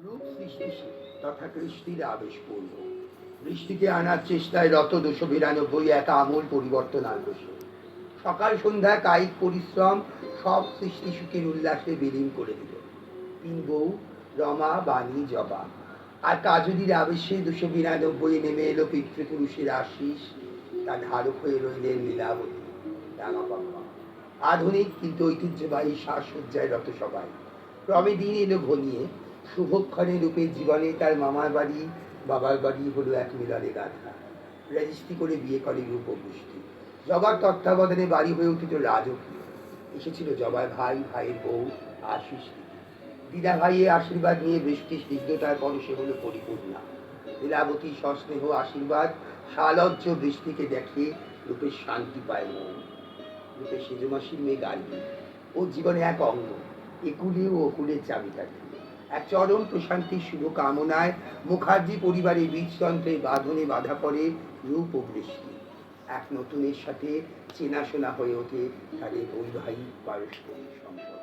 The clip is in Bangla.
রূপ সৃষ্টিশীল তথা কৃষ্টির আবেশপূর্ণ বৃষ্টিকে আনার চেষ্টায় রত 292 এক আমূল পরিবর্তন আনবে। সকাল সন্ধ্যা কায়িক পরিশ্রম সব সৃষ্টি সুখের উল্লাসে বিলীন করে দিল। 3 বউ, রমা, বাণী, জবা আর কাজলির আবেশে 292 নেমে এলো পিতৃপুরুষের আশিস। তা ধারক হয়ে রইলেন লীলাবতী, রাঙা পাপা। আধুনিক কিন্তু ঐতিহ্যবাহী সাজসজ্জায় রত সবাই। ক্রমে দিন এলো ঘনিয়ে, শুভক্ষণে রূপের জীবনে তার মামার বাড়ি বাবার বাড়ি হলো এক মিলনে গাথা। রেজিস্ট্রি করে বিয়ে করে রূপ ও বৃষ্টি। জবার তত্ত্বাবধানে বাড়ি হয়ে উঠেছিল রাজকীয়। এসেছিল জবার ভাই, ভাইয়ের বউ আশিস দিদি। দিদা ভাইয়ের আশীর্বাদ নিয়ে বৃষ্টি স্নিগ্ধতার পরশে হলো পরিপূর্ণা। লীলাবতী সস্নেহ আশীর্বাদ সালজ্জ বৃষ্টিকে দেখে রূপের শান্তি পায় মন। রূপের সেজমাসির মেয়ে গার্গী, ওর জীবনে এক অঙ্গ, একুলে ও ওকুলের চাবিকাঠি। এক চরম প্রশান্তির শুভ কামনায় মুখার্জি পরিবারের বীজতন্ত্রের বাঁধনে বাঁধা পড়ে রূপ ও বৃষ্টি। এক নতুনের সাথে চেনাশোনা হয়ে ওঠে তাদের বৈবাহিক পারস্পরিক সম্পর্ক।